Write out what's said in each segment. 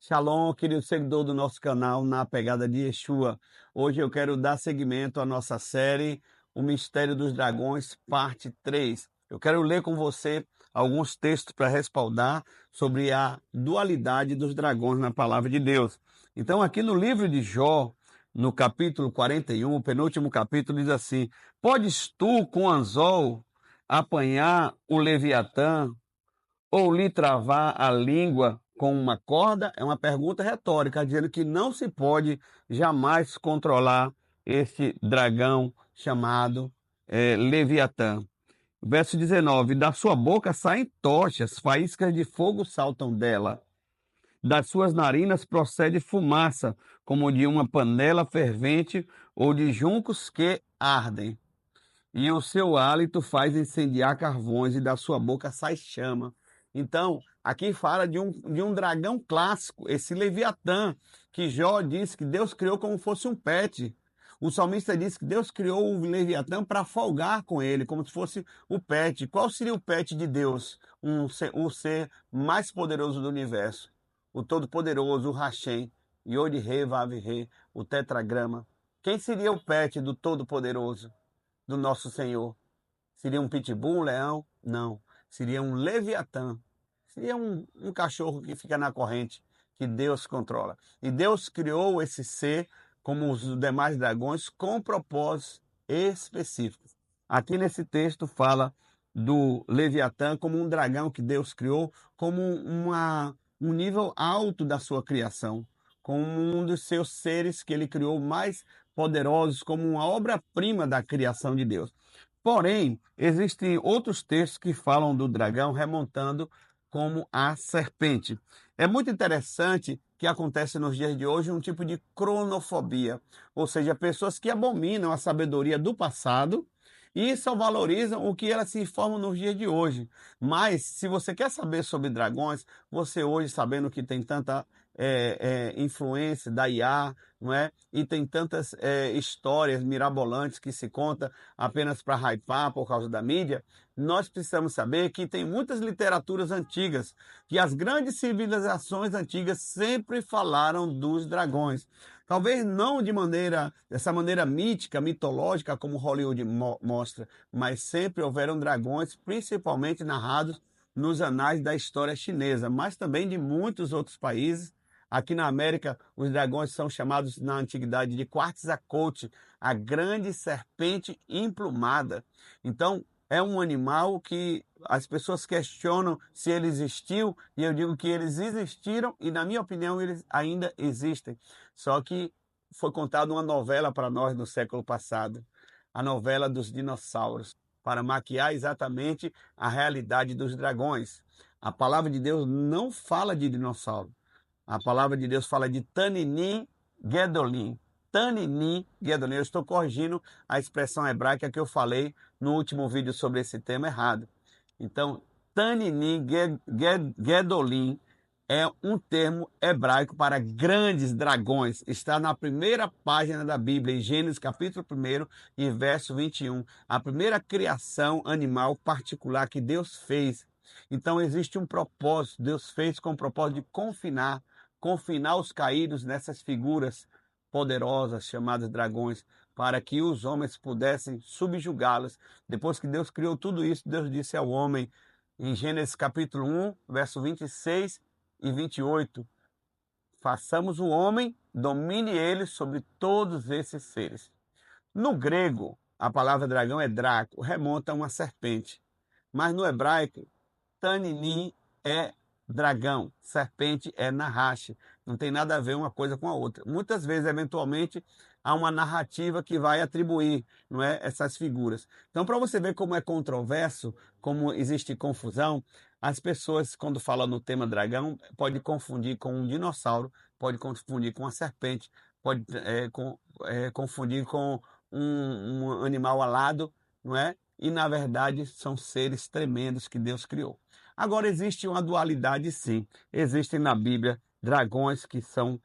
Shalom, querido seguidor do nosso canal Na Pegada de Yeshua. Hoje eu quero dar seguimento à nossa série O Mistério dos Dragões, parte 3. Eu quero ler com você alguns textos para respaldar sobre a dualidade dos dragões na palavra de Deus. Então, aqui no livro de Jó, no capítulo 41, o penúltimo capítulo, diz assim: Podes tu, com anzol, apanhar o Leviatã, ou lhe travar a língua com uma corda? É uma pergunta retórica, dizendo que não se pode jamais controlar esse dragão chamado Leviatã. Verso 19: Da sua boca saem tochas, faíscas de fogo saltam dela. Das suas narinas procede fumaça, como de uma panela fervente ou de juncos que ardem. E o seu hálito faz incendiar carvões, e da sua boca sai chama. Então, aqui fala de um dragão clássico, esse Leviatã, que Jó disse que Deus criou como fosse um pet. O salmista disse que Deus criou o Leviatã para folgar com ele, como se fosse o pet. Qual seria o pet de Deus? O ser mais poderoso do universo. O Todo-Poderoso, o Hashem, Yod-Re, Vav-Re, o tetragrama. Quem seria o pet do Todo-Poderoso, do nosso Senhor? Seria um pitbull, um leão? Não. Seria um leviatã. Seria um cachorro que fica na corrente, que Deus controla. E Deus criou esse ser, como os demais dragões, com propósitos específicos. Aqui nesse texto fala do Leviatã como um dragão que Deus criou, como um nível alto da sua criação, como um dos seus seres que ele criou mais poderosos, como uma obra-prima da criação de Deus. Porém, existem outros textos que falam do dragão remontando como a serpente. É muito interessante que acontece nos dias de hoje um tipo de cronofobia, ou seja, pessoas que abominam a sabedoria do passado e só valorizam o que elas se informam nos dias de hoje. Mas, se você quer saber sobre dragões, você hoje, sabendo que tem tanta influência da IA, não é? E tem tantas histórias mirabolantes que se conta apenas para hypar por causa da mídia, nós precisamos saber que tem muitas literaturas antigas, que as grandes civilizações antigas sempre falaram dos dragões. Talvez não dessa maneira mítica, mitológica, como Hollywood mostra, mas sempre houveram dragões, principalmente narrados nos anais da história chinesa, mas também de muitos outros países. Aqui na América, os dragões são chamados na antiguidade de Quetzalcoatl, a grande serpente emplumada. Então, é um animal que as pessoas questionam se ele existiu, e eu digo que eles existiram e, na minha opinião, eles ainda existem. Só que foi contada uma novela para nós no século passado, a novela dos dinossauros, para maquiar exatamente a realidade dos dragões. A palavra de Deus não fala de dinossauro. A palavra de Deus fala de Taninim Gedolim. Taninim Gedolim. Eu estou corrigindo a expressão hebraica que eu falei no último vídeo sobre esse tema errado. Então, Taninim Gedolim é um termo hebraico para grandes dragões. Está na primeira página da Bíblia, em Gênesis capítulo 1 e verso 21. A primeira criação animal particular que Deus fez. Então existe um propósito. Deus fez com o propósito de confinar os caídos nessas figuras poderosas chamadas dragões, para que os homens pudessem subjugá-los. Depois que Deus criou tudo isso, Deus disse ao homem, em Gênesis capítulo 1, verso 26 e 28, façamos o homem, domine ele sobre todos esses seres. No grego, a palavra dragão é draco, remonta a uma serpente. Mas no hebraico, Taninim é dragão, serpente é Nahash. Não tem nada a ver uma coisa com a outra. Muitas vezes, eventualmente, há uma narrativa que vai atribuir, não é, essas figuras. Então, para você ver como é controverso, como existe confusão, as pessoas, quando falam no tema dragão, pode confundir com um dinossauro, pode confundir com uma serpente, pode confundir com um animal alado, não é? E, na verdade, são seres tremendos que Deus criou. Agora, existe uma dualidade, sim. Existem na Bíblia dragões que são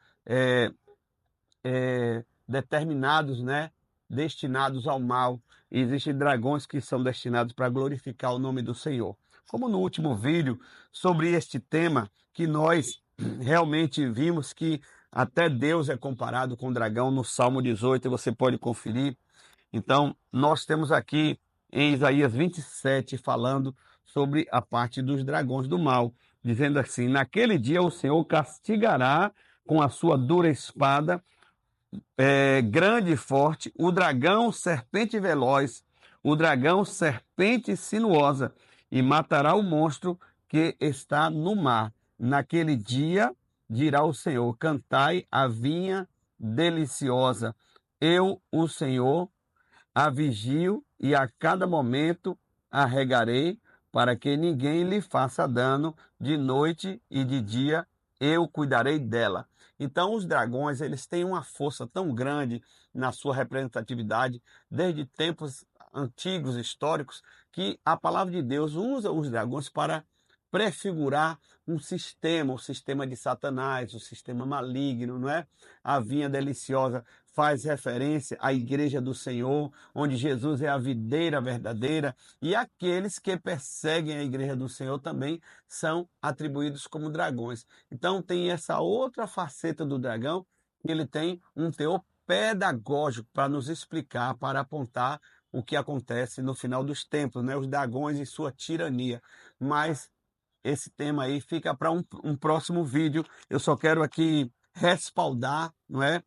determinados, né? Destinados ao mal. E existem dragões que são destinados para glorificar o nome do Senhor. Como no último vídeo, sobre este tema que nós realmente vimos que até Deus é comparado com o dragão no Salmo 18, e você pode conferir. Então, nós temos aqui em Isaías 27 falando sobre a parte dos dragões do mal, dizendo assim: naquele dia o Senhor castigará com a sua dura espada, grande e forte, o dragão serpente veloz, o dragão serpente sinuosa, e matará o monstro que está no mar. Naquele dia, dirá o Senhor: cantai a vinha deliciosa. Eu, o Senhor, a vigio e a cada momento a regarei, para que ninguém lhe faça dano de noite e de dia, eu cuidarei dela. Então os dragões, eles têm uma força tão grande na sua representatividade, desde tempos antigos, históricos, que a palavra de Deus usa os dragões para prefigurar um sistema, o sistema de Satanás, o sistema maligno, não é? A vinha deliciosa faz referência à igreja do Senhor, onde Jesus é a videira verdadeira, e aqueles que perseguem a igreja do Senhor também são atribuídos como dragões. Então tem essa outra faceta do dragão, que ele tem um teor pedagógico para nos explicar, para apontar o que acontece no final dos tempos, né? Os dragões e sua tirania. Mas esse tema aí fica para um próximo vídeo. Eu só quero aqui respaldar, não é,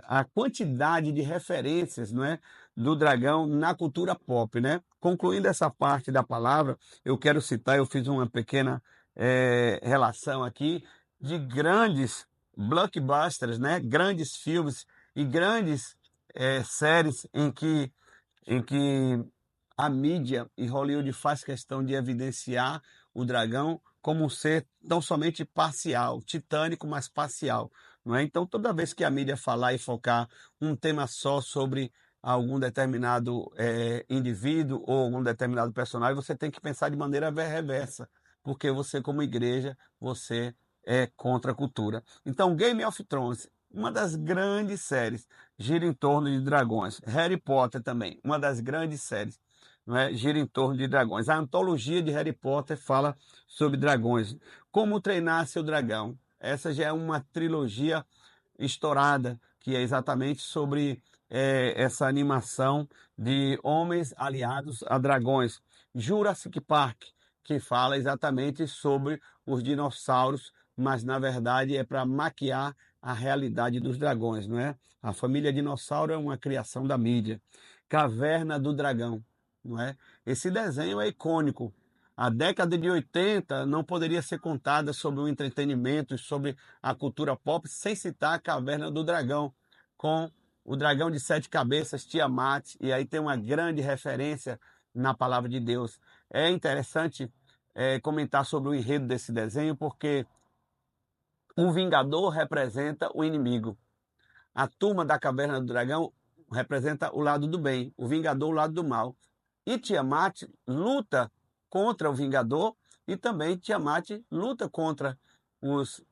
a quantidade de referências, não é, do dragão na cultura pop, né? Concluindo essa parte da palavra, eu quero citar, eu fiz uma pequena relação aqui de grandes blockbusters, né? Grandes filmes e grandes séries em que a mídia e Hollywood faz questão de evidenciar o dragão como um ser tão somente parcial, titânico, mas parcial, não é? Então, toda vez que a mídia falar e focar um tema só sobre algum determinado indivíduo ou algum determinado personagem, você tem que pensar de maneira reversa, porque você, como igreja, você é contra a cultura. Então, Game of Thrones, uma das grandes séries, gira em torno de dragões. Harry Potter também, uma das grandes séries, não é? Gira em torno de dragões. A antologia de Harry Potter fala sobre dragões. Como treinar seu dragão. Essa já é uma trilogia estourada, que é exatamente sobre essa animação de homens aliados a dragões. Jurassic Park, que fala exatamente sobre os dinossauros, mas na verdade é para maquiar a realidade dos dragões, não é? A família dinossauro é uma criação da mídia. Caverna do Dragão, não é? Esse desenho é icônico. A década de 80 não poderia ser contada sobre o entretenimento e sobre a cultura pop sem citar a Caverna do Dragão, com o dragão de 7 cabeças, Tiamat, e aí tem uma grande referência na palavra de Deus. É interessante comentar sobre o enredo desse desenho, porque o Vingador representa o inimigo. A turma da Caverna do Dragão representa o lado do bem, o Vingador o lado do mal. E Tiamat luta contra o Vingador e também Tiamat luta contra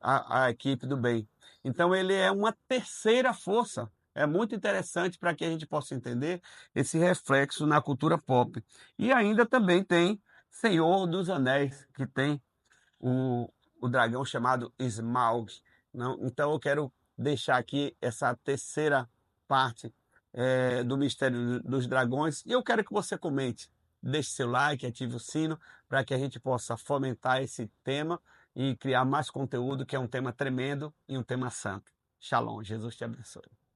a equipe do bem. Então ele é uma terceira força. É muito interessante para que a gente possa entender esse reflexo na cultura pop. E ainda também tem Senhor dos Anéis, que tem o dragão chamado Smaug. Não? Então eu quero deixar aqui essa terceira parte do Mistério dos Dragões. E eu quero que você comente, deixe seu like, ative o sino, para que a gente possa fomentar esse tema e criar mais conteúdo, que é um tema tremendo e um tema santo. Shalom, Jesus te abençoe.